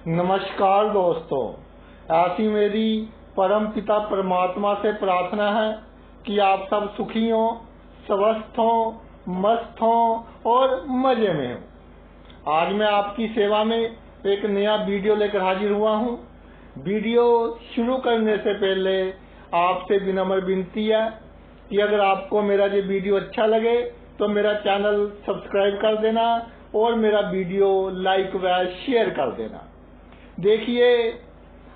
नमस्कार दोस्तों, ऐसी मेरी परम पिता परमात्मा से प्रार्थना है कि आप सब सुखी हों, स्वस्थ हों, मस्त हों और मजे में हों। आज मैं आपकी सेवा में एक नया वीडियो लेकर हाजिर हुआ हूं। वीडियो शुरू करने से पहले आपसे विनम्र विनती है कि अगर आपको मेरा ये वीडियो अच्छा लगे तो मेरा चैनल सब्सक्राइब कर देना और मेरा वीडियो लाइक व शेयर कर देना। देखिए,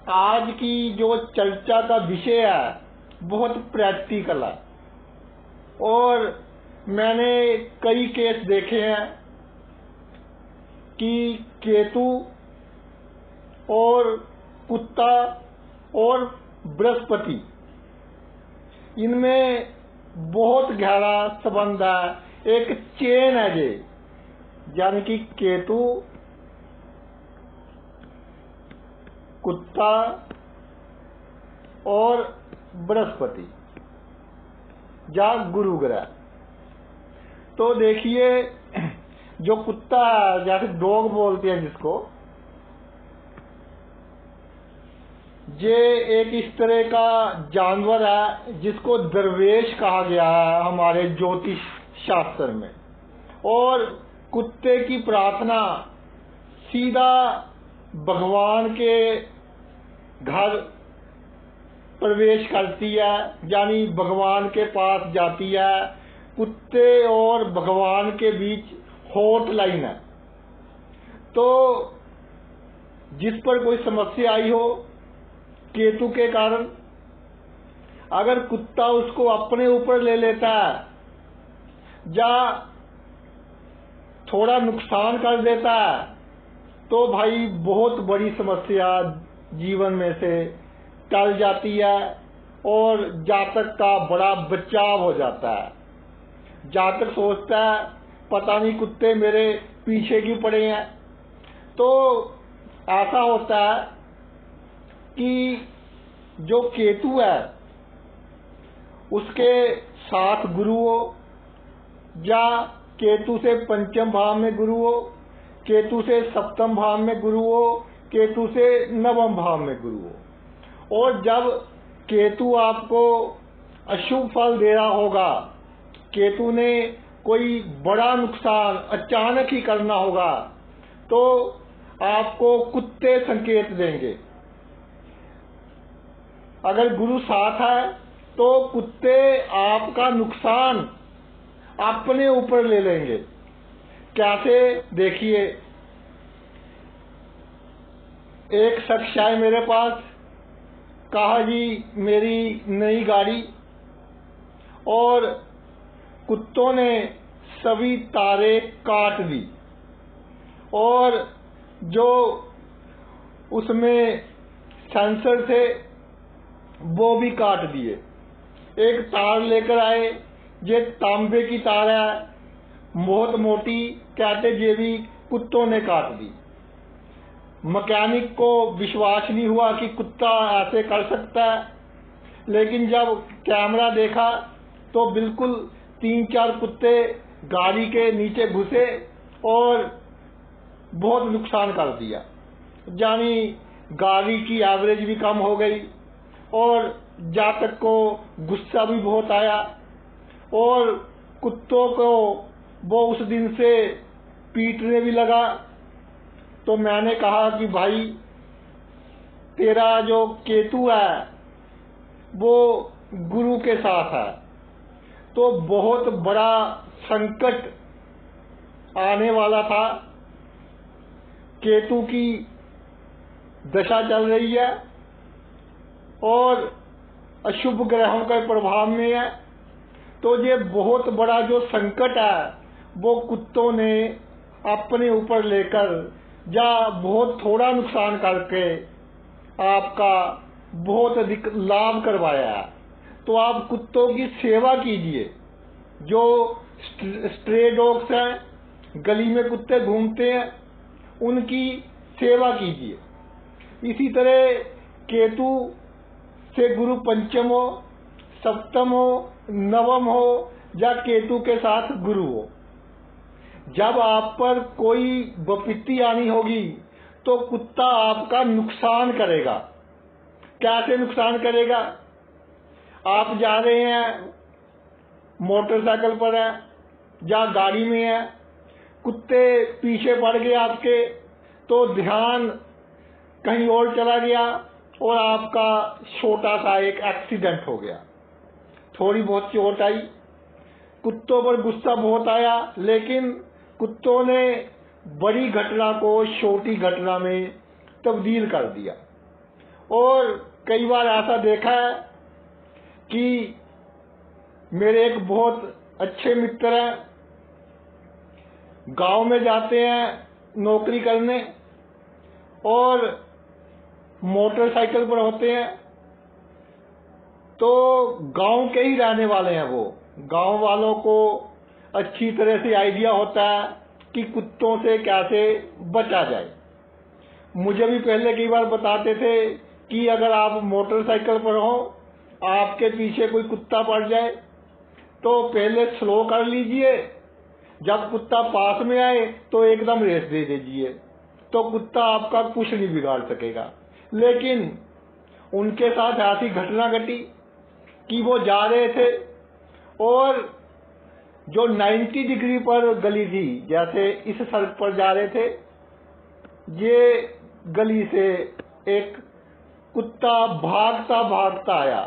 आज की जो चर्चा का विषय है बहुत प्रैक्टिकल है और मैंने कई केस देखे हैं कि केतु और कुत्ता और बृहस्पति, इनमें बहुत गहरा संबंध है। एक चेन है ये, यानी कि केतु, कुत्ता और बृहस्पति या गुरु ग्रह। तो देखिए, जो कुत्ता है, जैसे डॉग बोलते हैं जिसको, ये एक इस तरह का जानवर है जिसको दरवेश कहा गया है हमारे ज्योतिष शास्त्र में। और कुत्ते की प्रार्थना सीधा भगवान के घर प्रवेश करती है, यानी भगवान के पास जाती है। कुत्ते और भगवान के बीच हॉट लाइन है। तो जिस पर कोई समस्या आई हो केतु के कारण, अगर कुत्ता उसको अपने ऊपर ले लेता है या थोड़ा नुकसान कर देता है तो भाई बहुत बड़ी समस्या जीवन में से टल जाती है और जातक का बड़ा बचाव हो जाता है। जातक सोचता है पता नहीं कुत्ते मेरे पीछे क्यों पड़े हैं। तो ऐसा होता है कि जो केतु है उसके साथ गुरु हो, या केतु से पंचम भाव में गुरु हो, केतु से सप्तम भाव में गुरु हो, केतु से नवम भाव में गुरु हो। और जब केतु आपको अशुभ फल दे रहा होगा, केतु ने कोई बड़ा नुकसान अचानक ही करना होगा, तो आपको कुत्ते संकेत देंगे। अगर गुरु साथ है तो कुत्ते आपका नुकसान अपने ऊपर ले लेंगे। कैसे? देखिए, एक शख्स आए मेरे पास, कहा जी मेरी नई गाड़ी और कुत्तों ने सभी तारे काट दी और जो उसमें सेंसर थे वो भी काट दिए। एक तार लेकर आए, ये तांबे की तार है, बहुत मोटी, कहते ये भी कुत्तों ने काट दी। मैकेनिक को विश्वास नहीं हुआ कि कुत्ता ऐसे कर सकता है, लेकिन जब कैमरा देखा तो बिल्कुल 3-4 कुत्ते गाड़ी के नीचे घुसे और बहुत नुकसान कर दिया। यानी गाड़ी की एवरेज भी कम हो गई और जातक को गुस्सा भी बहुत आया और कुत्तों को वो उस दिन से पीटने भी लगा। तो मैंने कहा कि भाई तेरा जो केतु है वो गुरु के साथ है, तो बहुत बड़ा संकट आने वाला था। केतु की दशा चल रही है और अशुभ ग्रहों के प्रभाव में है, तो ये बहुत बड़ा जो संकट है वो कुत्तों ने अपने ऊपर लेकर या बहुत थोड़ा नुकसान करके आपका बहुत अधिक लाभ करवाया है। तो आप कुत्तों की सेवा कीजिए। जो स्ट्रे डॉग्स हैं, गली में कुत्ते घूमते हैं, उनकी सेवा कीजिए। इसी तरह केतु से गुरु पंचम हो, सप्तम हो, नवम हो या केतु के साथ गुरु हो, जब आप पर कोई विपत्ति आनी होगी तो कुत्ता आपका नुकसान करेगा। कैसे नुकसान करेगा? आप जा रहे हैं, मोटरसाइकिल पर है या गाड़ी में है, कुत्ते पीछे पड़ गए आपके, तो ध्यान कहीं और चला गया और आपका छोटा सा एक एक्सीडेंट हो गया। थोड़ी बहुत चोट आई, कुत्तों पर गुस्सा बहुत आया, लेकिन कुत्तों ने बड़ी घटना को छोटी घटना में तब्दील कर दिया। और कई बार ऐसा देखा है कि मेरे एक बहुत अच्छे मित्र हैं, गांव में जाते हैं नौकरी करने और मोटरसाइकिल पर होते हैं, तो गांव के ही रहने वाले हैं। वो गांव वालों को अच्छी तरह से आइडिया होता है कि कुत्तों से कैसे बचा जाए। मुझे भी पहले कई बार बताते थे कि अगर आप मोटरसाइकिल पर हो, आपके पीछे कोई कुत्ता पड़ जाए तो पहले स्लो कर लीजिए, जब कुत्ता पास में आए तो एकदम रेस दे दीजिए, तो कुत्ता आपका कुछ नहीं बिगाड़ सकेगा। लेकिन उनके साथ ऐसी घटना घटी कि वो जा रहे थे और जो 90 डिग्री पर गली थी, जैसे इस सड़क पर जा रहे थे, ये गली से एक कुत्ता भागता भागता आया।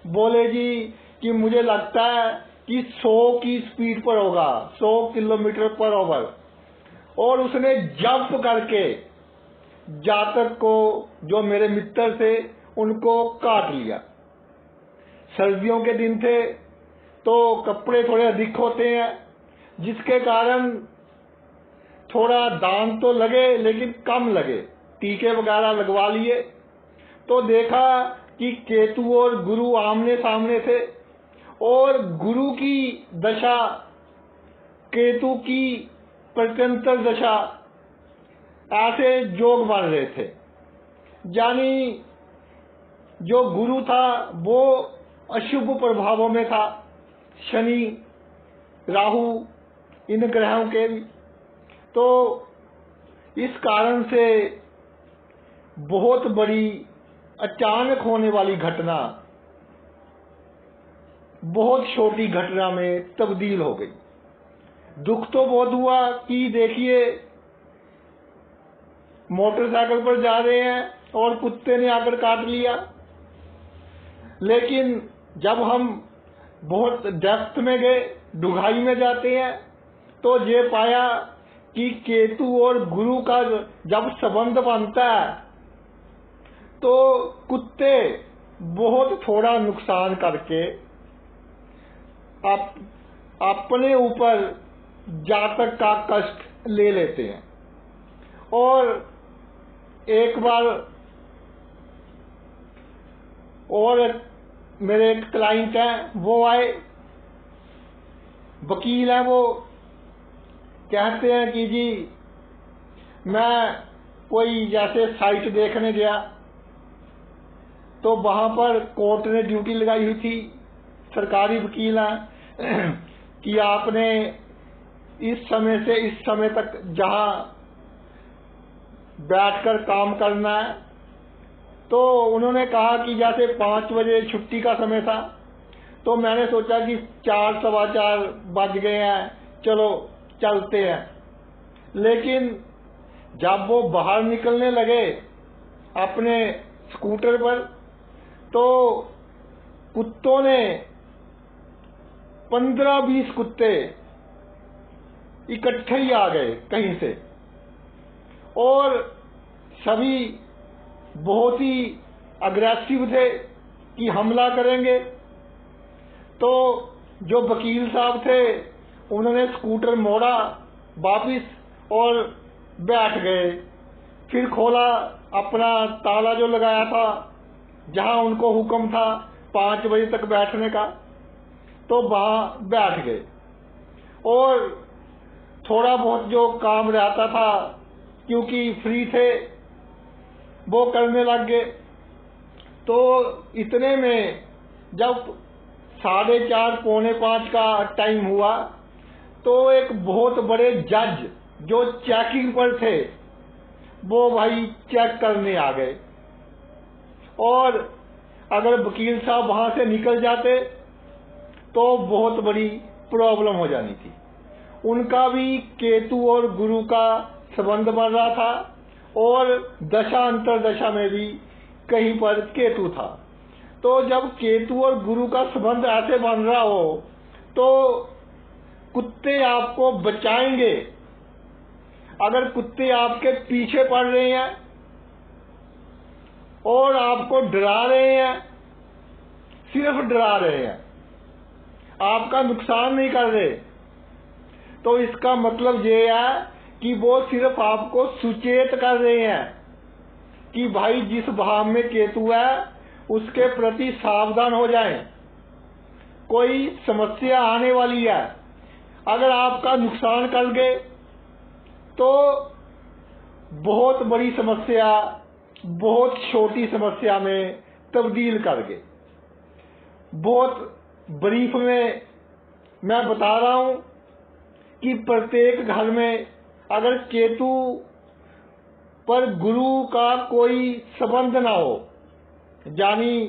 बोले जी कि मुझे लगता है कि 100 की स्पीड पर होगा, 100 किलोमीटर पर आवर, और उसने जंप करके जातक को, जो मेरे मित्र थे, उनको काट लिया। सर्दियों के दिन थे तो कपड़े थोड़े अधिक होते हैं, जिसके कारण थोड़ा दांत तो लगे लेकिन कम लगे। टीके वगैरह लगवा लिए तो देखा कि केतु और गुरु आमने सामने थे और गुरु की दशा केतु की प्रत्यंतर दशा, ऐसे जोग बन रहे थे। यानी जो गुरु था वो अशुभ प्रभावों में था, शनि राहु इन ग्रहों के भी। तो इस कारण से बहुत बड़ी अचानक होने वाली घटना बहुत छोटी घटना में तब्दील हो गई। दुख तो बहुत हुआ कि देखिए मोटरसाइकिल पर जा रहे हैं और कुत्ते ने आकर काट लिया। लेकिन जब हम बहुत डेप्थ में गए, डूंघाई में जाते हैं, तो ये पाया कि केतु और गुरु का जब संबंध बनता है तो कुत्ते बहुत थोड़ा नुकसान करके अपने ऊपर जातक का कष्ट ले लेते हैं। और एक बार और मेरे एक क्लाइंट हैं, वो आए, वकील हैं, वो कहते हैं कि जी मैं कोई जैसे साइट देखने गया तो वहां पर कोर्ट ने ड्यूटी लगाई हुई थी, सरकारी वकील हैं, कि आपने इस समय से इस समय तक जहां बैठकर काम करना है। तो उन्होंने कहा कि जैसे 5 बजे छुट्टी का समय था, तो मैंने सोचा कि 4 सवा 4 बज गए हैं, चलो चलते हैं। लेकिन जब वो बाहर निकलने लगे अपने स्कूटर पर, तो कुत्तों ने 15-20 कुत्ते इकट्ठे ही आ गए कहीं से, और सभी बहुत ही अग्रेसिव थे कि हमला करेंगे। तो जो वकील साहब थे उन्होंने स्कूटर मोड़ा वापिस और बैठ गए। फिर खोला अपना ताला जो लगाया था, जहां उनको हुक्म था 5 बजे तक बैठने का, तो वहां बैठ गए और थोड़ा बहुत जो काम रहता था, क्योंकि फ्री थे, वो करने लग गए। तो इतने में जब 4:30 पौने 5 का टाइम हुआ, तो एक बहुत बड़े जज जो चेकिंग पर थे वो भाई चेक करने आ गए, और अगर वकील साहब वहां से निकल जाते तो बहुत बड़ी प्रॉब्लम हो जानी थी। उनका भी केतु और गुरु का संबंध बन रहा था, और दशा अंतरदशा में भी कहीं पर केतु था। तो जब केतु और गुरु का संबंध ऐसे बन रहा हो तो कुत्ते आपको बचाएंगे। अगर कुत्ते आपके पीछे पड़ रहे हैं और आपको डरा रहे हैं, सिर्फ डरा रहे हैं, आपका नुकसान नहीं कर रहे, तो इसका मतलब ये है कि वो सिर्फ आपको सुचेत कर रहे हैं कि भाई जिस भाव में केतु है उसके प्रति सावधान हो जाएं, कोई समस्या आने वाली है। अगर आपका नुकसान कर गए तो बहुत बड़ी समस्या बहुत छोटी समस्या में तब्दील कर गए। बहुत ब्रीफ में मैं बता रहा हूं कि प्रत्येक घर में अगर केतु पर गुरु का कोई संबंध ना हो, यानी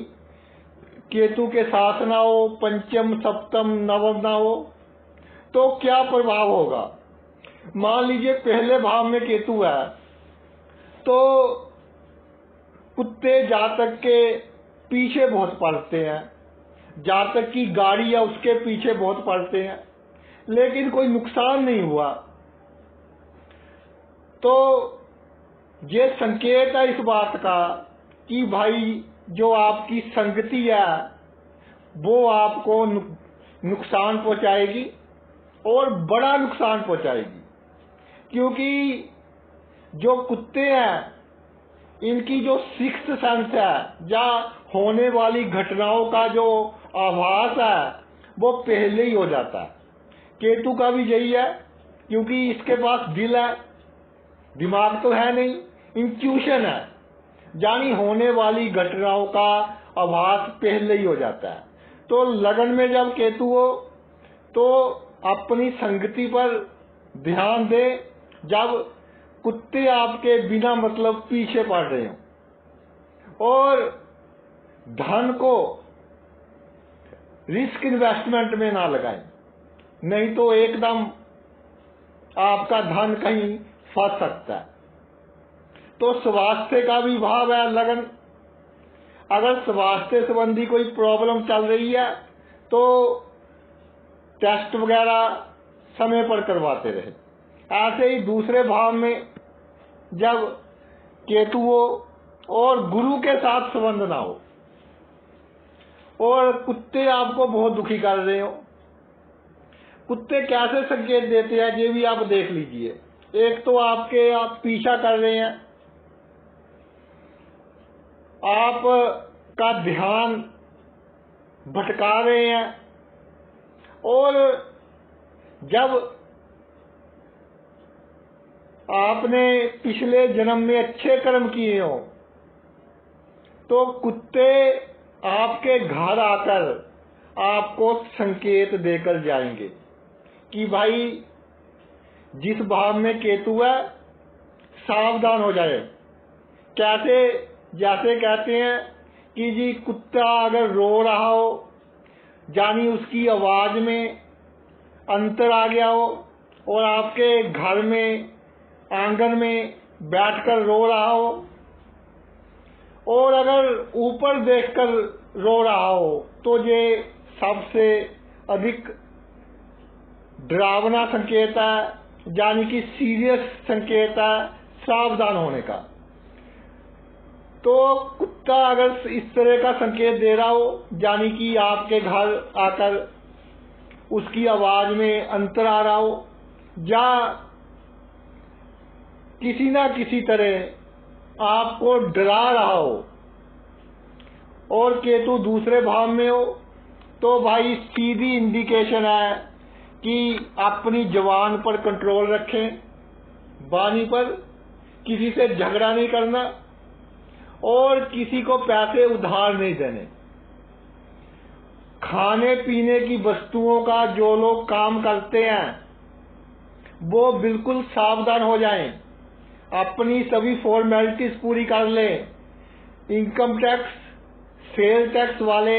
केतु के साथ ना हो, पंचम सप्तम नवम ना हो, तो क्या प्रभाव होगा। मान लीजिए पहले भाव में केतु है तो कुत्ते जातक के पीछे बहुत पड़ते हैं, जातक की गाड़ी है उसके पीछे बहुत पड़ते हैं, लेकिन कोई नुकसान नहीं हुआ। तो ये संकेत है इस बात का कि भाई जो आपकी संगति है वो आपको नुकसान पहुंचाएगी, और बड़ा नुकसान पहुंचाएगी। क्योंकि जो कुत्ते हैं इनकी जो सिक्स्थ सेंस है, या होने वाली घटनाओं का जो आभास है वो पहले ही हो जाता है। केतु का भी यही है, क्योंकि इसके पास दिल है, दिमाग तो है नहीं, इंट्यूशन है, यानी होने वाली घटनाओं का आभास पहले ही हो जाता है। तो लगन में जब केतु हो तो अपनी संगति पर ध्यान दे, जब कुत्ते आपके बिना मतलब पीछे पड़ रहे हो। और धन को रिस्क इन्वेस्टमेंट में ना लगाएं, नहीं तो एकदम आपका धन कहीं फंस सकता है। तो स्वास्थ्य का भी भाव है लगन। अगर स्वास्थ्य संबंधी कोई प्रॉब्लम चल रही है तो टेस्ट वगैरह समय पर करवाते रहे। ऐसे ही दूसरे भाव में जब केतु हो और गुरु के साथ संबंध ना हो और कुत्ते आपको बहुत दुखी कर रहे हो, कुत्ते कैसे संकेत देते हैं ये भी आप देख लीजिए। एक तो आप पीछा कर रहे हैं, आप का ध्यान भटका रहे हैं, और जब आपने पिछले जन्म में अच्छे कर्म किए हो तो कुत्ते आपके घर आकर आपको संकेत देकर जाएंगे कि भाई जिस भाव में केतु है सावधान हो जाए। कैसे, जैसे कहते हैं कि जी कुत्ता अगर रो रहा हो, यानी उसकी आवाज में अंतर आ गया हो, और आपके घर में आंगन में बैठकर रो रहा हो, और अगर ऊपर देखकर रो रहा हो तो ये सबसे अधिक डरावना संकेत है, यानी कि सीरियस संकेत है सावधान होने का। तो कुत्ता अगर इस तरह का संकेत दे रहा हो, यानी कि आपके घर आकर उसकी आवाज में अंतर आ रहा हो, या किसी ना किसी तरह आपको डरा रहा हो, और केतु दूसरे भाव में हो, तो भाई सीधी इंडिकेशन है कि अपनी जबान पर कंट्रोल रखें, वाणी पर, किसी से झगड़ा नहीं करना और किसी को पैसे उधार नहीं देने। खाने पीने की वस्तुओं का जो लोग काम करते हैं वो बिल्कुल सावधान हो जाएं। अपनी सभी फॉर्मेलिटीज पूरी कर लें। इनकम टैक्स, सेल टैक्स वाले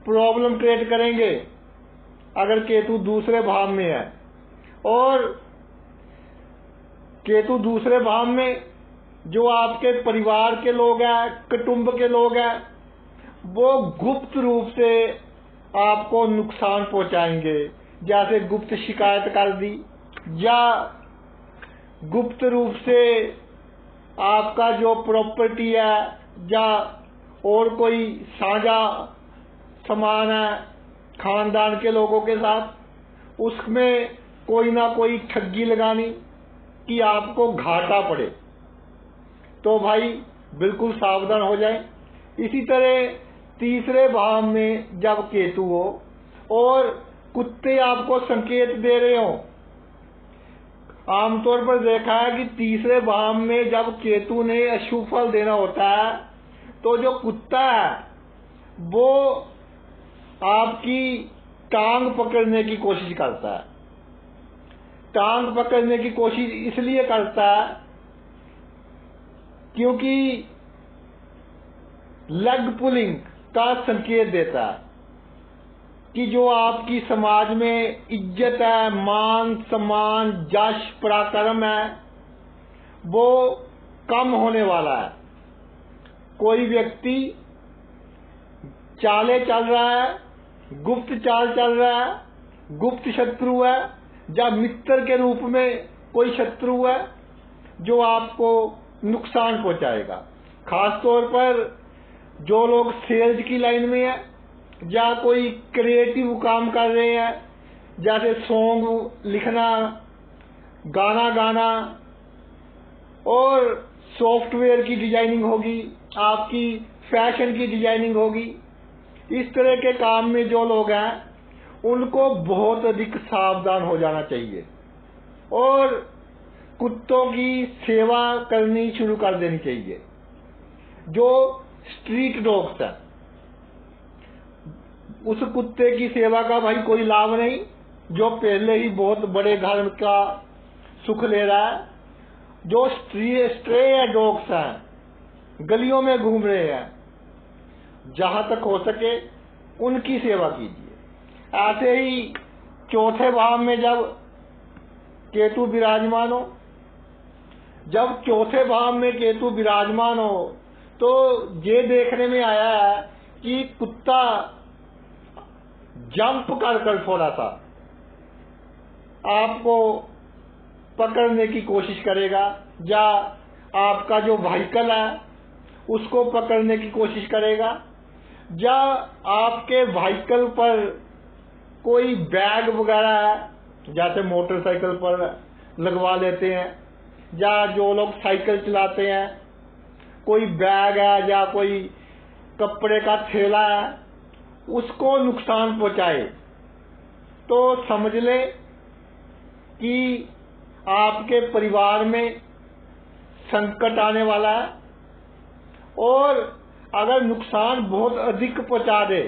प्रॉब्लम क्रिएट करेंगे अगर केतु दूसरे भाव में है। और केतु दूसरे भाव में जो आपके परिवार के लोग हैं, कुटुंब के लोग हैं, वो गुप्त रूप से आपको नुकसान पहुंचाएंगे। जैसे गुप्त शिकायत कर दी, या गुप्त रूप से आपका जो प्रॉपर्टी है या और कोई साझा सामान है खानदान के लोगों के साथ, उसमें कोई ना कोई ठगी लगानी कि आपको घाटा पड़े। तो भाई बिल्कुल सावधान हो जाएं। इसी तरह तीसरे भाव में जब केतु हो और कुत्ते आपको संकेत दे रहे हो, आमतौर पर देखा है कि तीसरे भाव में जब केतु ने अशुभ फल देना होता है तो जो कुत्ता है वो आपकी टांग पकड़ने की कोशिश करता है। टांग पकड़ने की कोशिश इसलिए करता है क्योंकि लेग पुलिंग का संकेत देता है कि जो आपकी समाज में इज्जत है, मान सम्मान, यश पराक्रम है, वो कम होने वाला है। कोई व्यक्ति चाले चल रहा है, गुप्त चाल चल रहा है, गुप्त शत्रु है या मित्र के रूप में कोई शत्रु है जो आपको नुकसान पहुंचाएगा। खास तौर पर जो लोग सेल्स की लाइन में है या कोई क्रिएटिव काम कर रहे हैं, जैसे सॉन्ग लिखना, गाना गाना और सॉफ्टवेयर की डिजाइनिंग होगी, आपकी फैशन की डिजाइनिंग होगी, इस तरह के काम में जो लोग हैं उनको बहुत अधिक सावधान हो जाना चाहिए और कुत्तों की सेवा करनी शुरू कर देनी चाहिए। जो स्ट्रीट डॉग्स है, उस कुत्ते की सेवा का भाई कोई लाभ नहीं जो पहले ही बहुत बड़े घर का सुख ले रहा है। जो स्ट्रे डॉग्स हैं, गलियों में घूम रहे हैं, जहां तक हो सके उनकी सेवा कीजिए। ऐसे ही चौथे भाव में जब केतु विराजमान हो, जब चौथे भाव में केतु विराजमान हो तो ये देखने में आया है कि कुत्ता जंप कर थोड़ा सा आपको पकड़ने की कोशिश करेगा या आपका जो व्हीकल है उसको पकड़ने की कोशिश करेगा, या आपके व्हीकल पर कोई बैग वगैरह है जैसे मोटरसाइकिल पर लगवा लेते हैं, या जो लोग साइकिल चलाते हैं कोई बैग है या कोई कपड़े का थैला है उसको नुकसान पहुंचाए, तो समझ ले कि आपके परिवार में संकट आने वाला है। और अगर नुकसान बहुत अधिक पहुंचा दे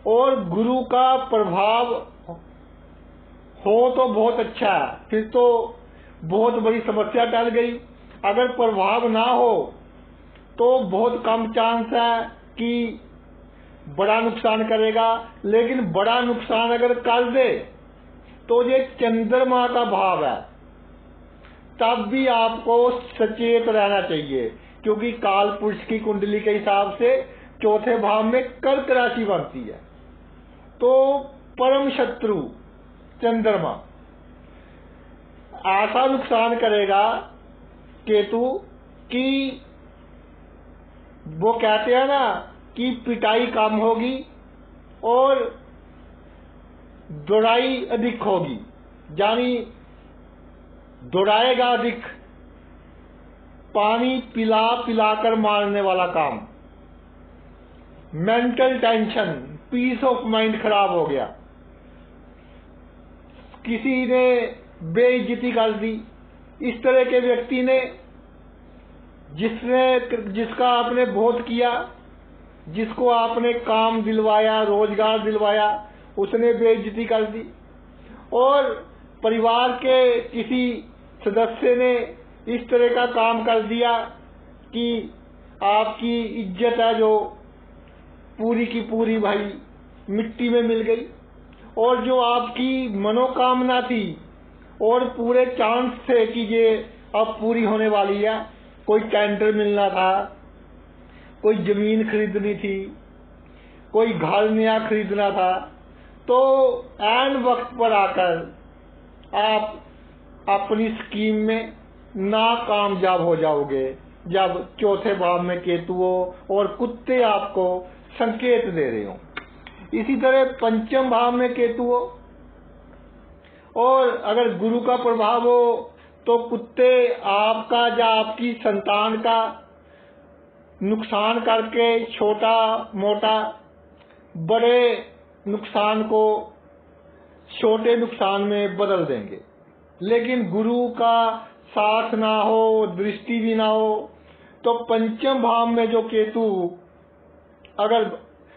और गुरु का प्रभाव हो तो बहुत अच्छा है, फिर तो बहुत बड़ी समस्या टल गई। अगर प्रभाव ना हो तो बहुत कम चांस है कि बड़ा नुकसान करेगा, लेकिन बड़ा नुकसान अगर कर दे तो ये चंद्रमा का भाव है, तब भी आपको सचेत रहना चाहिए, क्योंकि काल पुरुष की कुंडली के हिसाब से चौथे भाव में कर्क राशि बनती है। तो परम शत्रु चंद्रमा ऐसा नुकसान करेगा केतु कि वो कहते हैं ना कि पिटाई कम होगी और दौड़ाई अधिक होगी, यानी दौड़ाएगा अधिक, पानी पिला पिलाकर मारने वाला काम, mental tension, peace of mind खराब हो गया, किसी ने बेइज्जती कर दी, इस तरह के व्यक्ति ने जिसका आपने बहुत किया, जिसको आपने काम दिलवाया, रोजगार दिलवाया, उसने बेइज्जती कर दी, और परिवार के किसी सदस्य ने इस तरह का काम कर दिया कि आपकी इज्जत है जो पूरी की पूरी भाई मिट्टी में मिल गई, और जो आपकी मनोकामना थी और पूरे चांस थे कि ये अब पूरी होने वाली है, कोई टेंडर मिलना था, कोई जमीन खरीदनी थी, कोई घर नया खरीदना था, तो ऐन वक्त पर आकर आप अपनी स्कीम में नाकामयाब हो जाओगे जब चौथे भाव में केतु हो और कुत्ते आपको संकेत दे रहे हो। इसी तरह पंचम भाव में केतु हो और अगर गुरु का प्रभाव हो तो कुत्ते आपका या आपकी संतान का नुकसान करके छोटा मोटा बड़े नुकसान को छोटे नुकसान में बदल देंगे। लेकिन गुरु का साथ ना हो, दृष्टि भी ना हो, तो पंचम भाव में जो केतु अगर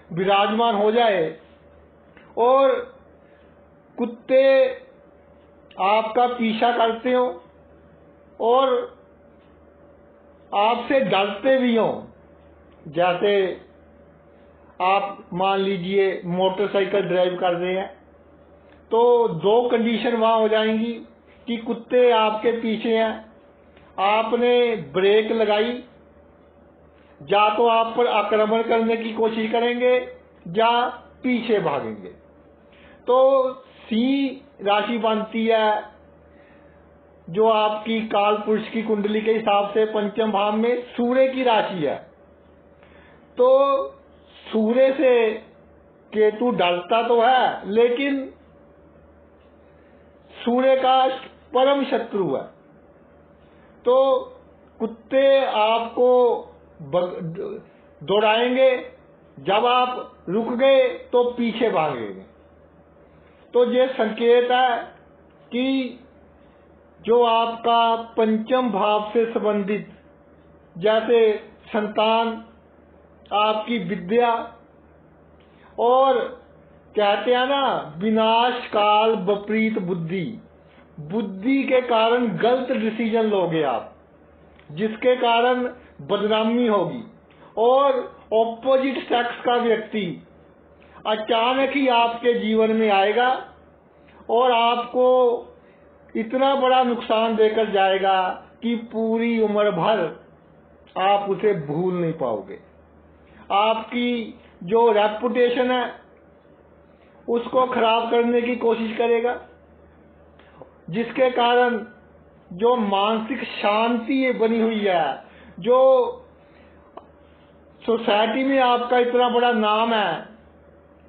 विराजमान हो जाए और कुत्ते आपका पीछा करते हो और आपसे डरते भी हो, जैसे आप मान लीजिए मोटरसाइकिल ड्राइव कर रहे हैं, तो दो कंडीशन वहां हो जाएंगी कि कुत्ते आपके पीछे हैं, आपने ब्रेक लगाई, या तो आप पर आक्रमण करने की कोशिश करेंगे या पीछे भागेंगे। तो सिंह राशि बनती है जो आपकी काल पुरुष की कुंडली के हिसाब से पंचम भाव में सूर्य की राशि है। तो सूर्य से केतु डरता तो है, लेकिन सूर्य का परम शत्रु है। तो कुत्ते आपको दौड़ाएंगे, जब आप रुक गए तो पीछे भागेंगे। तो ये संकेत है कि जो आपका पंचम भाव से संबंधित, जैसे संतान, आपकी विद्या, और कहते हैं ना विनाश काल विपरीत बुद्धि, बुद्धि के कारण गलत डिसीजन लोगे आप, जिसके कारण बदनामी होगी, और ऑपोजिट सेक्स का व्यक्ति अचानक ही आपके जीवन में आएगा और आपको इतना बड़ा नुकसान देकर जाएगा कि पूरी उम्र भर आप उसे भूल नहीं पाओगे। आपकी जो रेपुटेशन है उसको खराब करने की कोशिश करेगा, जिसके कारण जो मानसिक शांति बनी हुई है, जो सोसाइटी में आपका इतना बड़ा नाम है,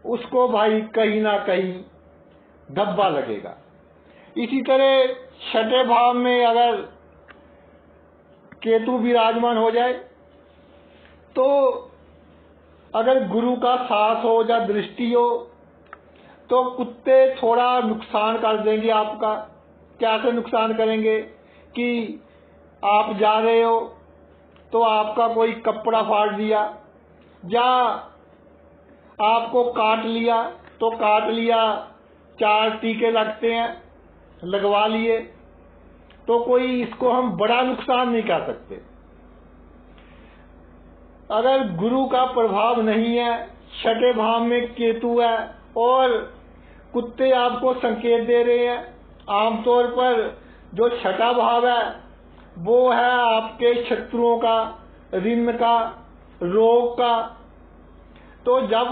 उसको भाई कहीं ना कहीं धब्बा लगेगा। इसी तरह छठे भाव में अगर केतु विराजमान हो जाए तो अगर गुरु का साथ हो या दृष्टि हो तो कुत्ते थोड़ा नुकसान कर देंगे आपका। कैसे नुकसान करेंगे कि आप जा रहे हो तो आपका कोई कपड़ा फाड़ दिया, या आपको काट लिया तो काट लिया, 4 टीके लगते हैं, लगवा लिए, तो कोई इसको हम बड़ा नुकसान नहीं कर सकते। अगर गुरु का प्रभाव नहीं है, छठे भाव में केतु है और कुत्ते आपको संकेत दे रहे हैं, आमतौर पर जो छठा भाव है वो है आपके शत्रुओं का, ऋण का, रोग का। तो जब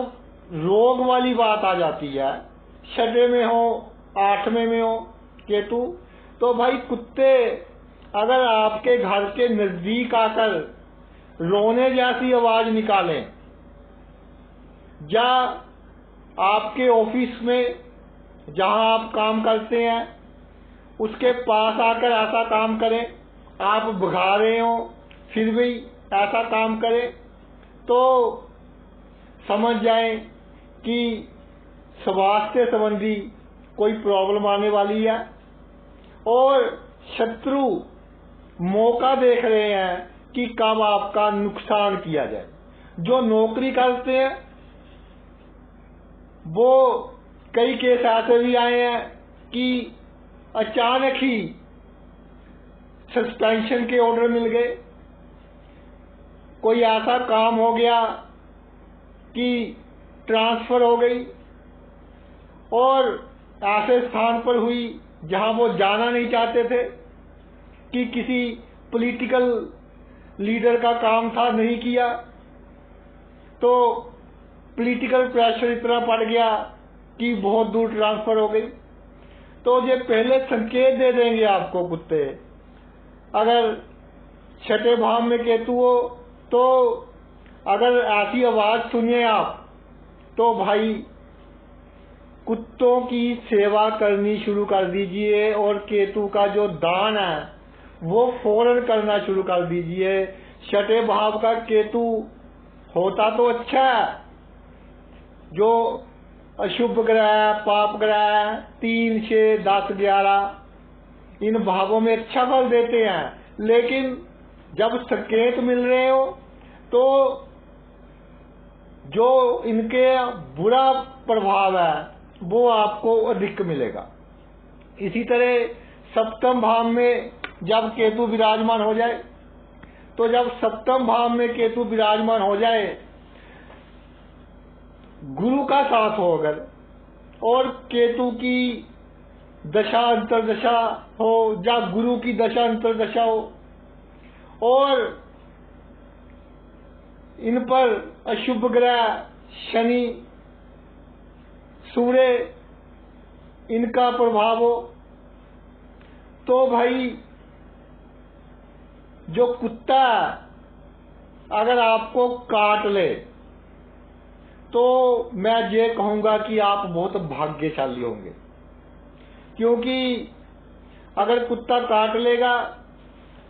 रोग वाली बात आ जाती है, छठे में हो, 8वें में हो केतु, तो भाई कुत्ते अगर आपके घर के नजदीक आकर रोने जैसी आवाज निकालें, या आपके ऑफिस में जहां आप काम करते हैं उसके पास आकर ऐसा काम करें, आप भगा रहे हो फिर भी ऐसा काम करें, तो समझ जाएं कि स्वास्थ्य संबंधी कोई प्रॉब्लम आने वाली है और शत्रु मौका देख रहे हैं कि कब आपका नुकसान किया जाए। जो नौकरी करते हैं वो कई केस ऐसे भी आए हैं कि अचानक ही सस्पेंशन के ऑर्डर मिल गए, कोई ऐसा काम हो गया कि ट्रांसफर हो गई और ऐसे स्थान पर हुई जहां वो जाना नहीं चाहते थे, कि किसी पॉलिटिकल लीडर का काम था, नहीं किया, तो पॉलिटिकल प्रेशर इतना पड़ गया कि बहुत दूर ट्रांसफर हो गई। तो ये पहले संकेत दे देंगे आपको कुत्ते। अगर छठे भाव में केतु हो तो अगर ऐसी आवाज सुनिए आप, तो भाई कुत्तों की सेवा करनी शुरू कर दीजिए और केतु का जो दान है वो फौरन करना शुरू कर दीजिए। छठे भाव का केतु होता तो अच्छा है, जो अशुभ ग्रह, पाप ग्रह 3, 6, 10, 11 इन भावों में अच्छा फल देते हैं, लेकिन जब संकेत मिल रहे हो तो जो इनके बुरा प्रभाव है वो आपको अधिक मिलेगा। इसी तरह सप्तम भाव में जब केतु विराजमान हो जाए, तो जब सप्तम भाव में केतु विराजमान हो जाए, गुरु का साथ हो अगर, और केतु की दशा अंतरदशा हो या गुरु की दशा अंतरदशा हो, और इन पर अशुभ ग्रह शनि, सूर्य इनका प्रभाव हो, तो भाई जो कुत्ता अगर आपको काट ले तो मैं ये कहूंगा कि आप बहुत भाग्यशाली होंगे, क्योंकि अगर कुत्ता काट लेगा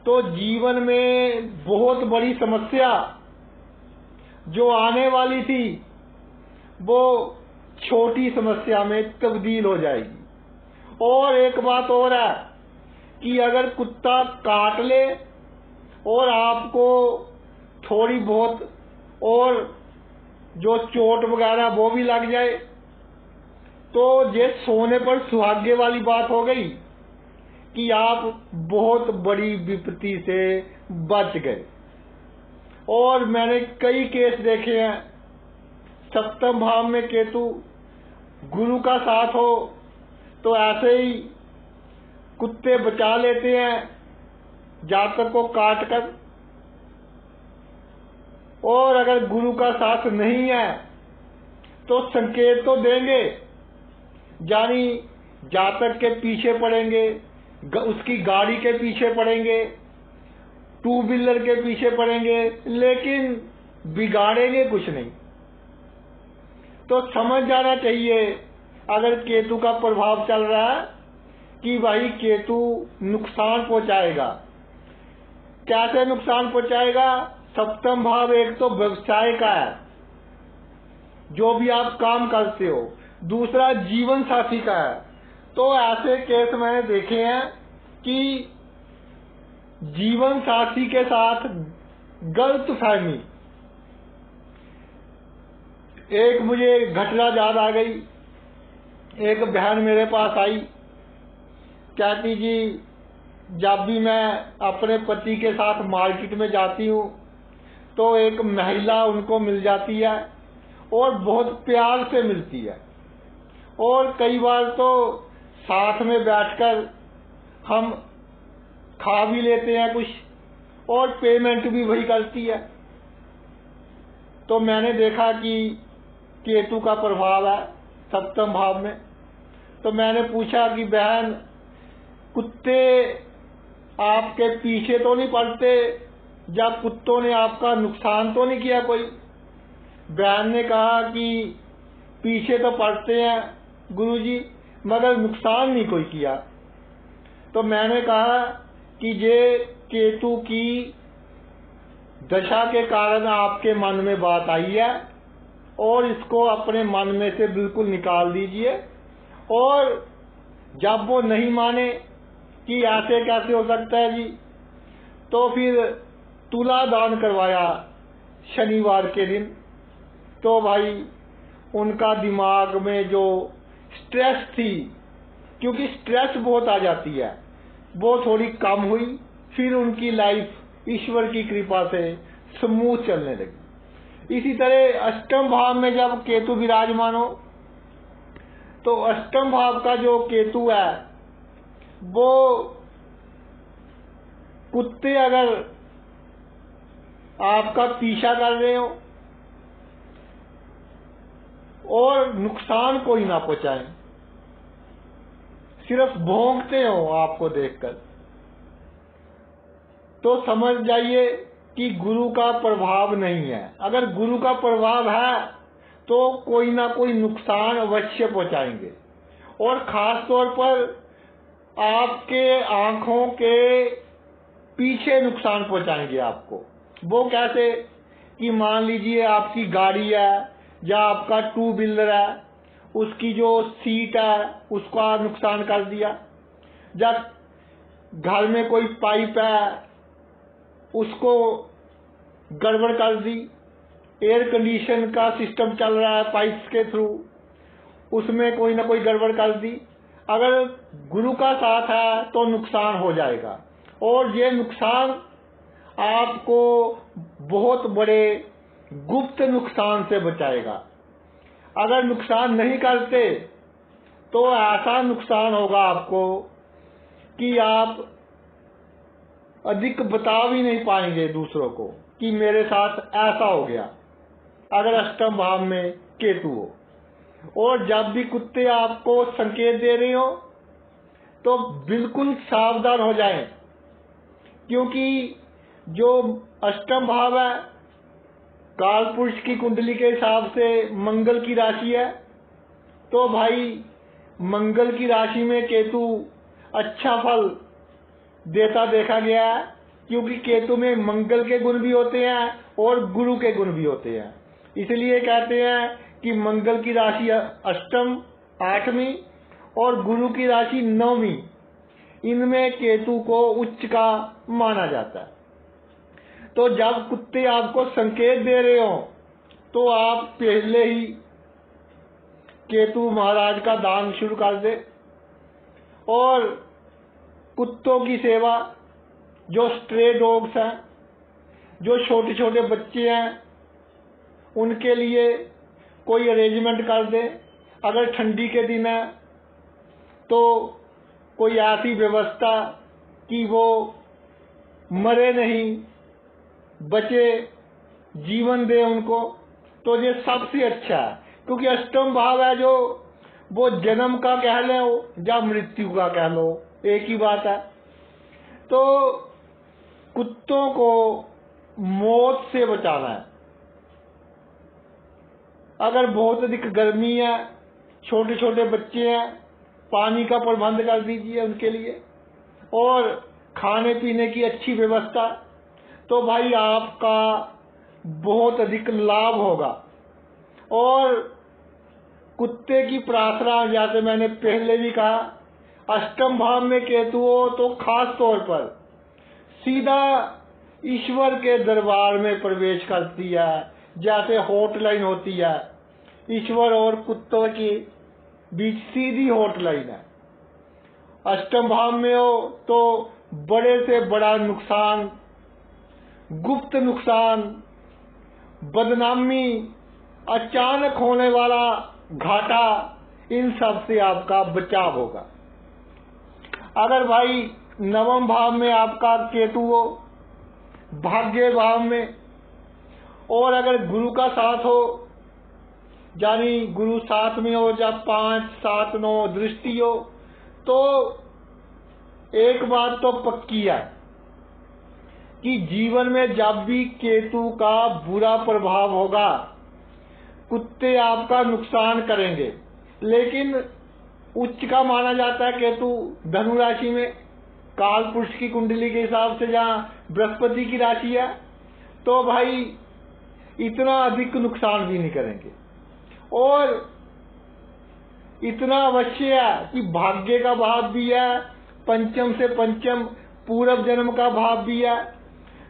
तो जीवन में बहुत बड़ी समस्या जो आने वाली थी वो छोटी समस्या में तब्दील हो जाएगी। और एक बात और है कि अगर कुत्ता काट ले और आपको थोड़ी बहुत और जो चोट वगैरह वो भी लग जाए, तो ये सोने पर सुहागे वाली बात हो गई कि आप बहुत बड़ी विपत्ति से बच गए। और मैंने कई केस देखे हैं, सप्तम भाव में केतु गुरु का साथ हो तो ऐसे ही कुत्ते बचा लेते हैं जातक को काट कर, और अगर गुरु का साथ नहीं है तो संकेत तो देंगे, यानी जातक के पीछे पड़ेंगे, उसकी गाड़ी के पीछे पड़ेंगे, 2 व्हीलर के पीछे पड़ेंगे, लेकिन बिगाड़ेंगे कुछ नहीं। तो समझ जाना चाहिए अगर केतु का प्रभाव चल रहा है कि भाई केतु नुकसान पहुंचाएगा। कैसे नुकसान पहुंचाएगा? सप्तम भाव एक तो व्यवसाय का है, जो भी आप काम करते हो, दूसरा जीवन साथी का है। तो ऐसे केस मैंने देखे हैं कि जीवन साथी के साथ गलत फहमी, एक मुझे घटना याद आ गई। एक बहन मेरे पास आई, कहती जी जब भी मैं अपने पति के साथ मार्केट में जाती हूँ तो एक महिला उनको मिल जाती है और बहुत प्यार से मिलती है, और कई बार तो साथ में बैठकर हम खा भी लेते हैं कुछ, और पेमेंट भी वही करती है। तो मैंने देखा कि केतु का प्रभाव है सप्तम भाव में। तो मैंने पूछा कि बहन, कुत्ते आपके पीछे तो नहीं पड़ते, या कुत्तों ने आपका नुकसान तो नहीं किया कोई? बहन ने कहा कि पीछे तो पड़ते हैं गुरुजी, मगर नुकसान नहीं कोई किया। तो मैंने कहा कि ये केतु की दशा के कारण आपके मन में बात आई है, और इसको अपने मन में से बिल्कुल निकाल दीजिए। और जब वो नहीं माने कि ऐसे कैसे हो सकता है जी, तो फिर तुला दान करवाया शनिवार के दिन। तो भाई उनका दिमाग में जो स्ट्रेस थी, क्योंकि स्ट्रेस बहुत आ जाती है, वो थोड़ी कम हुई फिर उनकी लाइफ ईश्वर की कृपा से स्मूथ चलने लगी। इसी तरह अष्टम भाव में जब केतु विराजमान हो तो अष्टम भाव का जो केतु है वो कुत्ते अगर आपका पीछा कर रहे हो और नुकसान कोई ना पहुंचाए, सिर्फ भौंकते हो आपको देखकर, तो समझ जाइए कि गुरु का प्रभाव नहीं है। अगर गुरु का प्रभाव है तो कोई ना कोई नुकसान अवश्य पहुंचाएंगे, और खास तौर पर आपके आंखों के पीछे नुकसान पहुंचाएंगे आपको। वो कैसे कि मान लीजिए आपकी गाड़ी है या आपका टू व्हीलर है, उसकी जो सीट है उसका नुकसान कर दिया, या घर में कोई पाइप है उसको गड़बड़ कर दी, एयर कंडीशन का सिस्टम चल रहा है पाइप्स के थ्रू, उसमें कोई ना कोई गड़बड़ कर दी। अगर गुरु का साथ है तो नुकसान हो जाएगा, और ये नुकसान आपको बहुत बड़े गुप्त नुकसान से बचाएगा। अगर नुकसान नहीं करते तो ऐसा नुकसान होगा आपको कि आप अधिक बता भी नहीं पाएंगे दूसरों को कि मेरे साथ ऐसा हो गया, अगर अष्टम भाव में केतु हो। और जब भी कुत्ते आपको संकेत दे रहे हो तो बिल्कुल सावधान हो जाएं, क्योंकि जो अष्टम भाव है काल पुरुष की कुंडली के हिसाब से मंगल की राशि है, तो भाई मंगल की राशि में केतु अच्छा फल देता देखा गया है, क्योंकि केतु में मंगल के गुण भी होते हैं और गुरु के गुण भी होते हैं। इसलिए कहते हैं कि मंगल की राशि अष्टम 8वीं और गुरु की राशि 9वीं, इनमें केतु को उच्च का माना जाता है। तो जब कुत्ते आपको संकेत दे रहे हो तो आप पहले ही केतु महाराज का दान शुरू कर दे, और कुत्तों की सेवा, जो स्ट्रे डॉग्स हैं, जो छोटे छोटे बच्चे हैं, उनके लिए कोई अरेंजमेंट कर दे। अगर ठंडी के दिन है तो कोई ऐसी व्यवस्था कि वो मरे नहीं, बचे, जीवन दे उनको, तो ये सबसे अच्छा है। क्योंकि अष्टम भाव है जो वो जन्म का कह लो या मृत्यु का कह लो, एक ही बात है। तो कुत्तों को मौत से बचाना है। अगर बहुत अधिक गर्मी है, छोटे छोटे बच्चे हैं, पानी का प्रबंध कर दीजिए उनके लिए, और खाने पीने की अच्छी व्यवस्था, तो भाई आपका बहुत अधिक लाभ होगा। और कुत्ते की प्रार्थना, जैसे मैंने पहले भी कहा, अष्टम भाव में केतु हो तो खास तौर पर सीधा ईश्वर के दरबार में प्रवेश करती है। जैसे हॉटलाइन होती है, ईश्वर और कुत्तों की बीच सीधी हॉटलाइन है। अष्टम भाव में हो तो बड़े से बड़ा नुकसान, गुप्त नुकसान, बदनामी, अचानक होने वाला घाटा, इन सब से आपका बचाव होगा। अगर भाई नवम भाव में आपका केतु हो, भाग्य भाव में, और अगर गुरु का साथ हो, यानी गुरु 7 में हो या 5, 7, 9 दृष्टि हो, तो एक बात तो पक्की है कि जीवन में जब भी केतु का बुरा प्रभाव होगा, कुत्ते आपका नुकसान करेंगे। लेकिन उच्च का माना जाता है केतु धनु राशि में, काल पुरुष की कुंडली के हिसाब से जहां बृहस्पति की राशि है, तो भाई इतना अधिक नुकसान भी नहीं करेंगे। और इतना अवश्य है कि भाग्य का भाव भी है, पंचम से पंचम पूर्व जन्म का भाव भी है,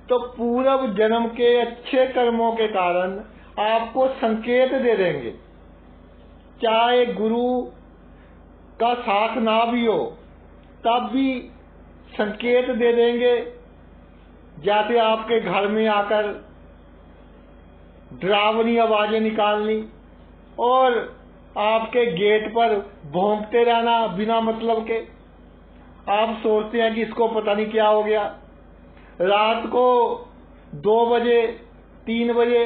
तो पूर्व जन्म के अच्छे कर्मों के कारण आपको संकेत दे देंगे। चाहे गुरु का साथ ना भी हो तब भी संकेत दे देंगे जैसे आपके घर में आकर डरावनी आवाजें निकालनी और आपके गेट पर भौंकते रहना बिना मतलब के। आप सोचते हैं कि इसको पता नहीं क्या हो गया। रात को 2 बजे 3 बजे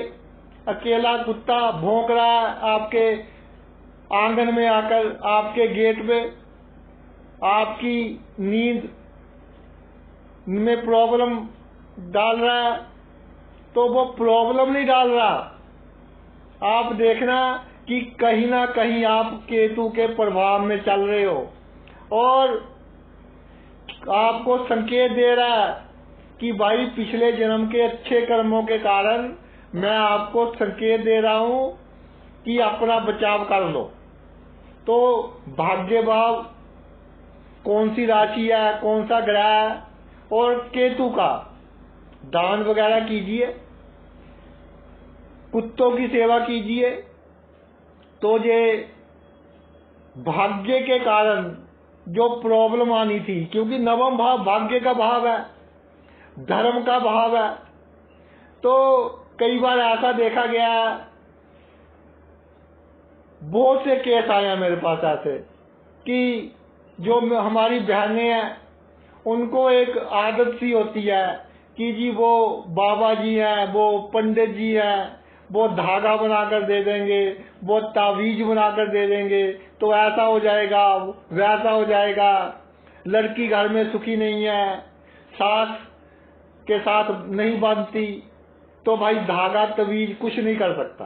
अकेला कुत्ता भौंक रहा है आपके आंगन में आकर, आपके गेट पे, आपकी नींद में प्रॉब्लम डाल रहा है। तो वो प्रॉब्लम नहीं डाल रहा, आप देखना कि कहीं ना कहीं आप केतु के प्रभाव में चल रहे हो और आपको संकेत दे रहा है कि भाई पिछले जन्म के अच्छे कर्मों के कारण मैं आपको संकेत दे रहा हूं कि अपना बचाव कर लो। तो भाग्य भाव कौन सी राशि है, कौन सा ग्रह है, और केतु का दान वगैरह कीजिए, कुत्तों की सेवा कीजिए। तो ये भाग्य के कारण जो प्रॉब्लम आनी थी, क्योंकि नवम भाव भाग्य का भाव है, धर्म का भाव है, तो कई बार ऐसा देखा गया, बहुत से केस आए हैं मेरे पास ऐसे कि जो हमारी बहनें हैं उनको एक आदत सी होती है कि जी वो बाबा जी हैं, वो पंडित जी हैं, वो धागा बनाकर दे देंगे, वो तावीज बनाकर दे देंगे, तो ऐसा हो जाएगा, वैसा हो जाएगा, लड़की घर में सुखी नहीं है, सास के साथ नहीं बांधती। तो भाई धागा तवीज कुछ नहीं कर सकता।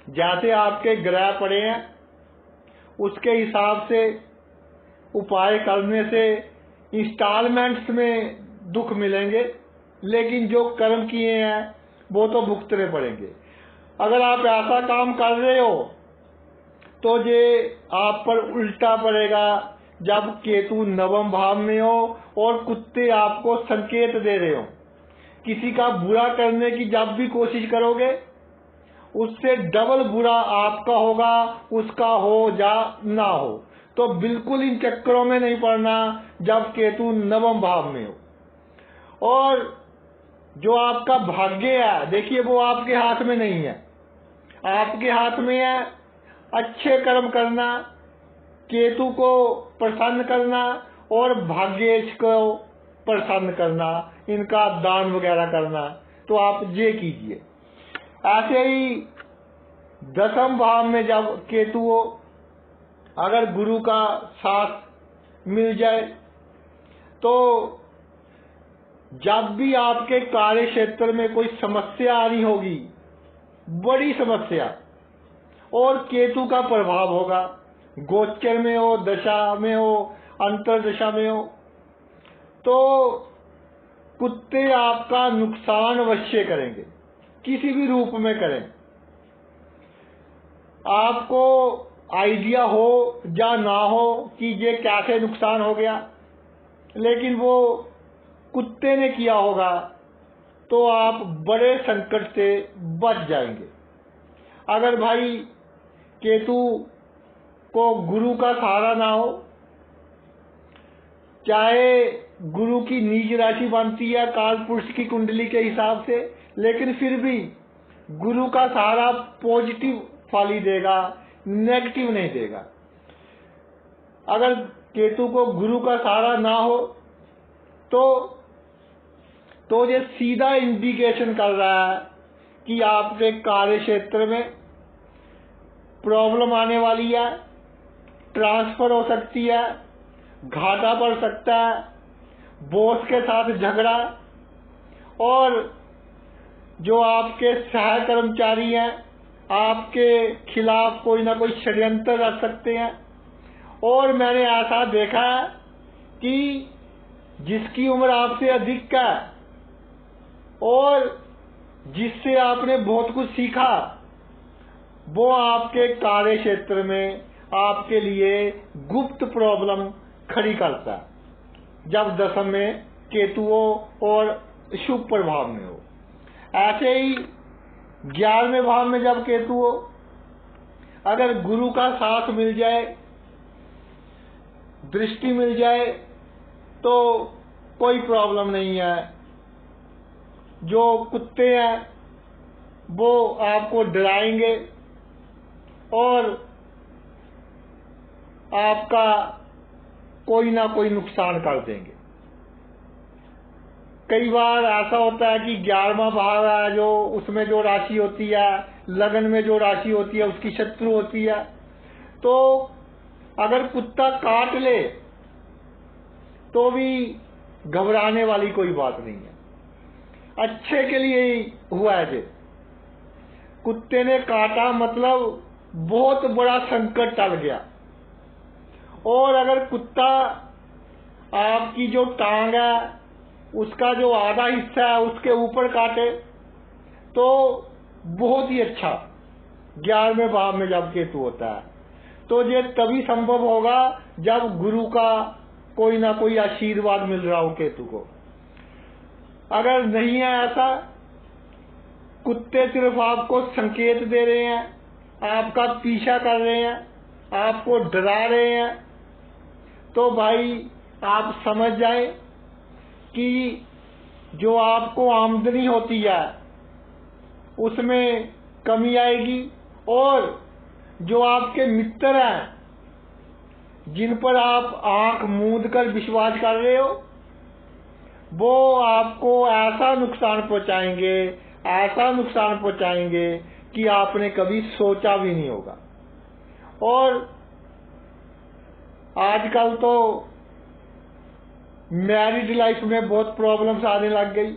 जैसे आपके ग्रह पड़े हैं उसके हिसाब से उपाय करने से इंस्टॉलमेंट्स में दुख मिलेंगे, लेकिन जो कर्म किए हैं वो तो भुगतने पड़ेंगे। अगर आप ऐसा काम कर रहे हो तो ये आप पर उल्टा पड़ेगा जब केतु नवम भाव में हो और कुत्ते आपको संकेत दे रहे हो। किसी का बुरा करने की जब भी कोशिश करोगे उससे डबल बुरा आपका होगा, उसका हो जा ना हो। तो बिल्कुल इन चक्करों में नहीं पड़ना जब केतु नवम भाव में हो। और जो आपका भाग्य है, देखिए वो आपके हाथ में नहीं है, आपके हाथ में है अच्छे कर्म करना, केतु को प्रसन्न करना और भाग्येश को प्रसन्न करना, इनका दान वगैरह करना। तो आप ये कीजिए। ऐसे ही 10वें भाव में जब केतु हो, अगर गुरु का साथ मिल जाए तो जब भी आपके कार्य क्षेत्र में कोई समस्या आनी होगी, बड़ी समस्या, और केतु का प्रभाव होगा, गोचर में हो, दशा में हो, अंतरदशा में हो, तो कुत्ते आपका नुकसान अवश्य करेंगे, किसी भी रूप में करें। आपको आइडिया हो या ना हो कि ये कैसे नुकसान हो गया, लेकिन वो कुत्ते ने किया होगा, तो आप बड़े संकट से बच जाएंगे। अगर भाई केतु को गुरु का सहारा ना हो, चाहे गुरु की नीच राशि बनती है काल पुरुष की कुंडली के हिसाब से, लेकिन फिर भी गुरु का सहारा पॉजिटिव फल ही देगा, नेगेटिव नहीं देगा। अगर केतु को गुरु का सहारा ना हो तो ये सीधा इंडिकेशन कर रहा है कि आपके कार्य क्षेत्र में प्रॉब्लम आने वाली है, ट्रांसफर हो सकती है, घाटा पड़ सकता है, बॉस के साथ झगड़ा, और जो आपके सह कर्मचारी हैं आपके खिलाफ कोई ना कोई षड्यंत्र रख सकते हैं। और मैंने ऐसा देखा है कि जिसकी उम्र आपसे अधिक है और जिससे आपने बहुत कुछ सीखा, वो आपके कार्य क्षेत्र में आपके लिए गुप्त प्रॉब्लम खड़ी करता है जब 10वें में केतु हो और शुभ प्रभाव में हो। ऐसे ही 11वें भाव में जब केतु हो, अगर गुरु का साथ मिल जाए, दृष्टि मिल जाए, तो कोई प्रॉब्लम नहीं है। जो कुत्ते हैं वो आपको डराएंगे और आपका कोई ना कोई नुकसान कर देंगे। कई बार ऐसा होता है कि 11वां भाव है जो उसमें जो राशि होती है, लगन में जो राशि होती है उसकी शत्रु होती है। तो अगर कुत्ता काट ले तो भी घबराने वाली कोई बात नहीं है, अच्छे के लिए ही हुआ है। कुत्ते ने काटा मतलब बहुत बड़ा संकट टल गया। और अगर कुत्ता आपकी जो टांग है उसका जो आधा हिस्सा है उसके ऊपर काटे तो बहुत ही अच्छा। 11वें भाव में जब केतु होता है तो ये तभी संभव होगा जब गुरु का कोई ना कोई आशीर्वाद मिल रहा हो केतु को। अगर नहीं है ऐसा, कुत्ते सिर्फ आपको संकेत दे रहे हैं, आपका पीछा कर रहे हैं, आपको डरा रहे हैं, तो भाई आप समझ जाएं कि जो आपको आमदनी होती है उसमें कमी आएगी। और जो आपके मित्र हैं जिन पर आप आंख मूंद कर विश्वास कर रहे हो वो आपको ऐसा नुकसान पहुंचाएंगे, ऐसा नुकसान पहुंचाएंगे कि आपने कभी सोचा भी नहीं होगा। और आजकल तो मैरिड लाइफ में बहुत प्रॉब्लम्स आने लग गई।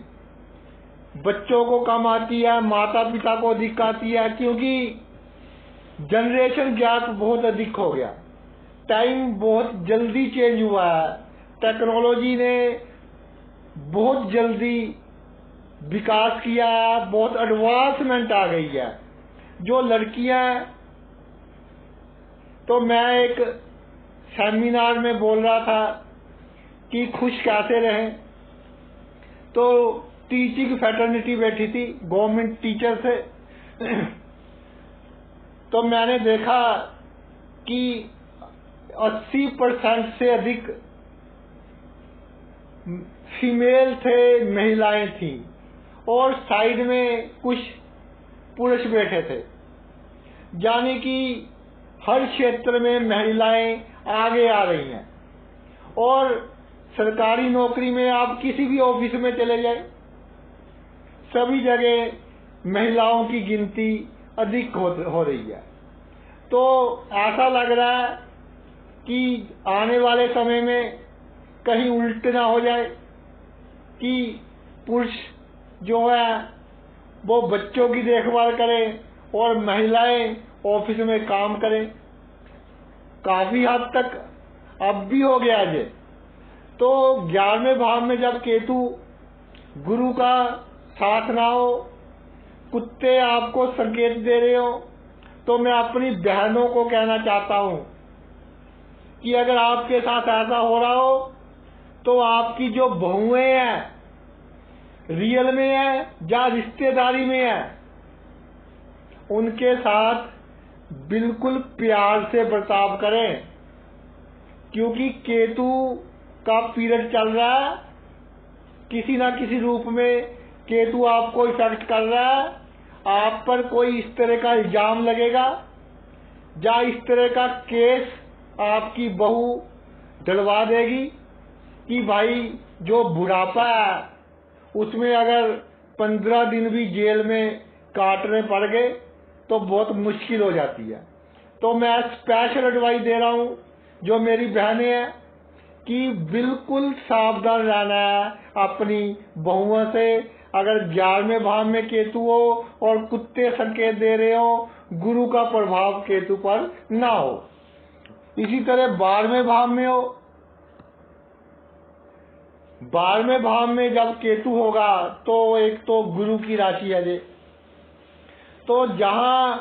बच्चों को कम आती है, माता पिता को अधिक आती है, क्योंकि जनरेशन गैप बहुत अधिक हो गया। टाइम बहुत जल्दी चेंज हुआ है, टेक्नोलॉजी ने बहुत जल्दी विकास किया है, बहुत एडवांसमेंट आ गई है। जो लड़कियां, तो मैं एक सेमिनार में बोल रहा था कि खुश कैसे रहें, तो टीचिंग फैटर्निटी बैठी थी गवर्नमेंट टीचर से। तो मैंने देखा कि 80% से अधिक फीमेल थे, महिलाएं थी, और साइड में कुछ पुरुष बैठे थे। यानी कि हर क्षेत्र में महिलाएं आगे आ रही हैं। और सरकारी नौकरी में आप किसी भी ऑफिस में चले जाए, सभी जगह महिलाओं की गिनती अधिक हो रही है। तो ऐसा लग रहा है कि आने वाले समय में कहीं उल्ट ना हो जाए कि पुरुष जो है वो बच्चों की देखभाल करें और महिलाएं ऑफिस में काम करें। काफी हद तक अब भी हो गया है। तो 11वें भाव में जब केतु गुरु का साथ ना हो, कुत्ते आपको संकेत दे रहे हो, तो मैं अपनी बहनों को कहना चाहता हूं कि अगर आपके साथ ऐसा हो रहा हो तो आपकी जो बहुएं हैं, रियल में है या रिश्तेदारी में है, उनके साथ बिल्कुल प्यार से बर्ताव करें, क्योंकि केतु का पीरियड चल रहा है। किसी ना किसी रूप में केतु आपको इफेक्ट कर रहा है। आप पर कोई इस तरह का इल्जाम लगेगा या इस तरह का केस आपकी बहू डलवा देगी कि भाई जो बुढ़ापा है उसमें अगर 15 दिन भी जेल में काटने पड़ गए तो बहुत मुश्किल हो जाती है। तो मैं स्पेशल एडवाइस दे रहा हूं जो मेरी बहनें हैं कि बिल्कुल सावधान रहना है अपनी बहुओं से। अगर 11वें भाव में केतु हो और कुत्ते संकेत दे रहे हो, गुरु का प्रभाव केतु पर ना हो। इसी तरह 12वें भाव में हो, 12वें भाव में जब केतु होगा तो एक तो गुरु की राशि है, तो जहां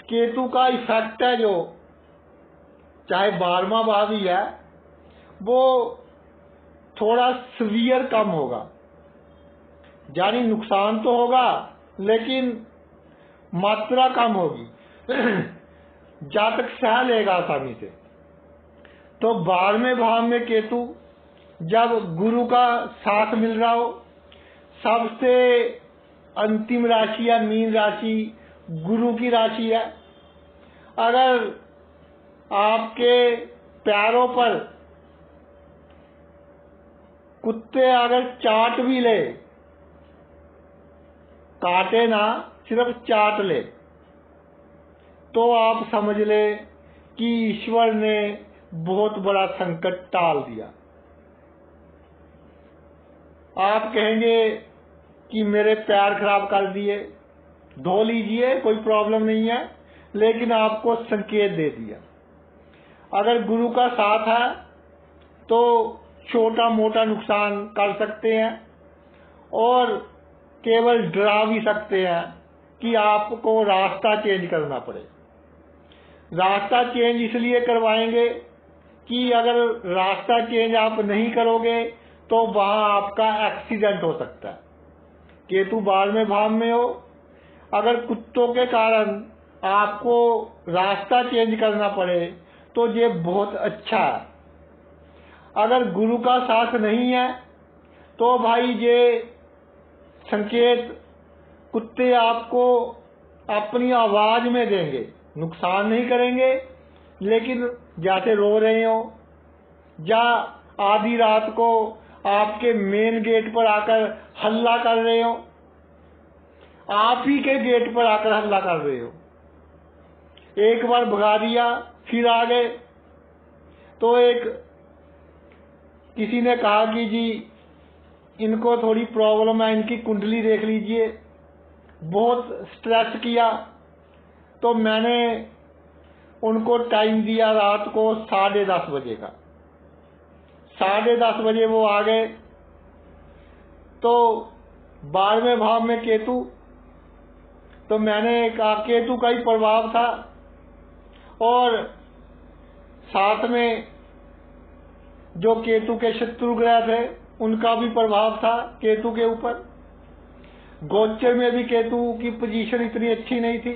केतु का इफेक्ट है, जो चाहे 12वां भाव ही है, वो थोड़ा सीवियर कम होगा। यानी नुकसान तो होगा लेकिन मात्रा कम होगी। जातक सह लेगा आसानी से। तो 12वें भाव में केतु जब गुरु का साथ मिल रहा हो, सबसे अंतिम राशि या मीन राशि गुरु की राशि है। अगर आपके पैरों पर कुत्ते अगर चाट भी ले, काटे ना, सिर्फ चाट ले, तो आप समझ ले कि ईश्वर ने बहुत बड़ा संकट टाल दिया। आप कहेंगे कि मेरे पैर खराब कर दिए, धो लीजिए, कोई प्रॉब्लम नहीं है, लेकिन आपको संकेत दे दिया। अगर गुरु का साथ है तो छोटा मोटा नुकसान कर सकते हैं और केवल डरा भी सकते हैं कि आपको रास्ता चेंज करना पड़े। रास्ता चेंज इसलिए करवाएंगे कि अगर रास्ता चेंज आप नहीं करोगे तो वहां आपका एक्सीडेंट हो सकता है। केतु 12वें भाव में हो, अगर कुत्तों के कारण आपको रास्ता चेंज करना पड़े तो ये बहुत अच्छा है। अगर गुरु का साथ नहीं है तो भाई ये संकेत कुत्ते आपको अपनी आवाज में देंगे, नुकसान नहीं करेंगे, लेकिन जैसे रो रहे हो या आधी रात को आपके मेन गेट पर आकर हल्ला कर रहे हो, आप ही के गेट पर आकर हल्ला कर रहे हो, एक बार भगा दिया फिर आ गए। तो एक किसी ने कहा कि जी इनको थोड़ी प्रॉब्लम है, इनकी कुंडली देख लीजिए, बहुत स्ट्रेस किया। तो मैंने उनको टाइम दिया रात को 10:30 बजे का। 10:30 बजे वो आ गए। तो 12वें भाव में केतु, तो मैंने कहा केतु का ही प्रभाव था और साथ में जो केतु के शत्रु ग्रह थे उनका भी प्रभाव था केतु के ऊपर। गोचर में भी केतु की पोजीशन इतनी अच्छी नहीं थी।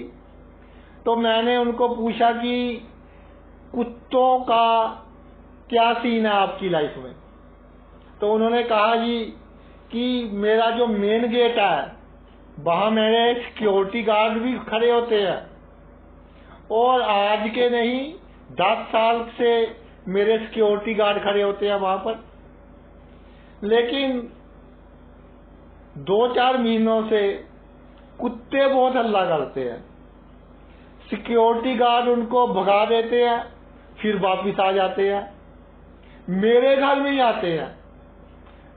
तो मैंने उनको पूछा कि कुत्तों का क्या सीन है आपकी लाइफ में। तो उन्होंने कहा जी कि मेरा जो मेन गेट है वहां मेरे सिक्योरिटी गार्ड भी खड़े होते हैं और आज के नहीं 10 साल से मेरे सिक्योरिटी गार्ड खड़े होते हैं वहां पर, लेकिन 2-4 महीनों से कुत्ते बहुत हल्ला करते हैं। सिक्योरिटी गार्ड उनको भगा देते हैं, फिर वापिस आ जाते हैं, मेरे घर में ही आते हैं।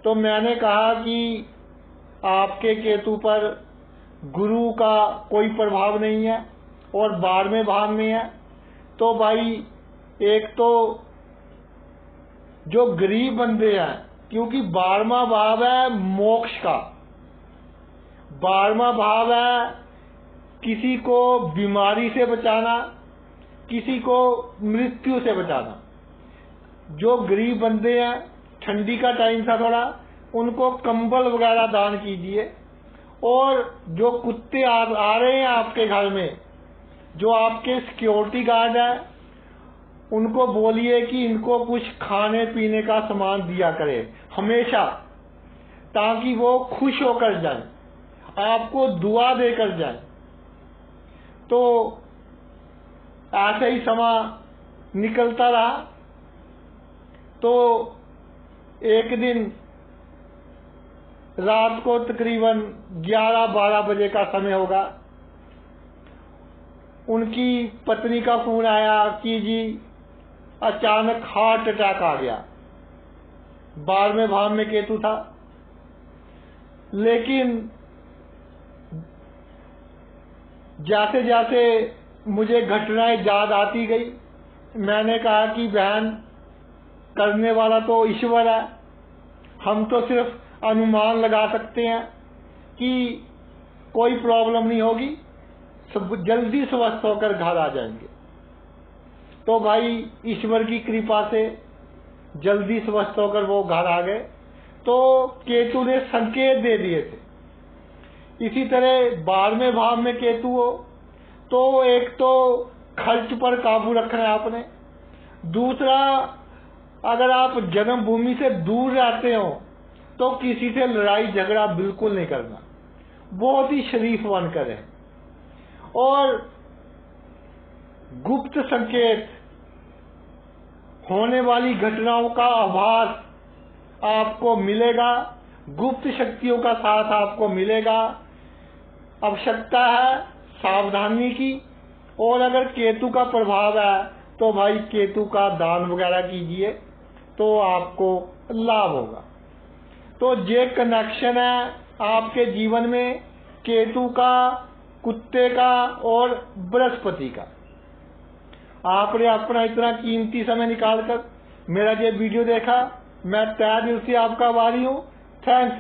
तो मैंने कहा कि आपके केतु पर गुरु का कोई प्रभाव नहीं है और 12वें भाव में है। तो भाई एक तो जो गरीब बंदे हैं, क्योंकि 12वां भाव है मोक्ष का, 12वां भाव है किसी को बीमारी से बचाना, किसी को मृत्यु से बचाना। जो गरीब बंदे हैं, ठंडी का टाइम था थोड़ा, उनको कंबल वगैरह दान कीजिए। और जो कुत्ते आ रहे हैं आपके घर में, जो आपके सिक्योरिटी गार्ड है, उनको बोलिए कि इनको कुछ खाने पीने का सामान दिया करें हमेशा, ताकि वो खुश होकर जाएं, आपको दुआ देकर जाएं। तो ऐसे ही समय निकलता रहा। तो एक दिन रात को तकरीबन 11-12 बजे का समय होगा, उनकी पत्नी का फोन आया कि जी अचानक हार्ट अटैक आ गया। 12वें भाव में केतु था, लेकिन जैसे जैसे मुझे घटनाएं याद आती गई, मैंने कहा कि बहन, करने वाला तो ईश्वर है, हम तो सिर्फ अनुमान लगा सकते हैं कि कोई प्रॉब्लम नहीं होगी, सब जल्दी स्वस्थ होकर घर आ जाएंगे। तो भाई ईश्वर की कृपा से जल्दी स्वस्थ होकर वो घर आ गए। तो केतु ने संकेत दे दिए थे। इसी तरह 12वें भाव में केतु हो तो एक तो खर्च पर काबू रखना है आपने, दूसरा अगर आप जन्मभूमि से दूर रहते हो तो किसी से लड़ाई झगड़ा बिल्कुल नहीं करना, बहुत ही शरीफ बनकर है। और गुप्त संकेत, होने वाली घटनाओं का आभास आपको मिलेगा, गुप्त शक्तियों का साथ आपको मिलेगा। आवश्यकता है सावधानी की। और अगर केतु का प्रभाव है तो भाई केतु का दान वगैरह कीजिए तो आपको लाभ होगा। तो ये कनेक्शन है आपके जीवन में केतु का, कुत्ते का और बृहस्पति का। आपने अपना इतना कीमती समय निकालकर मेरा ये वीडियो देखा, मैं तहे दिल से आपका आभारी हूँ। थैंक्स।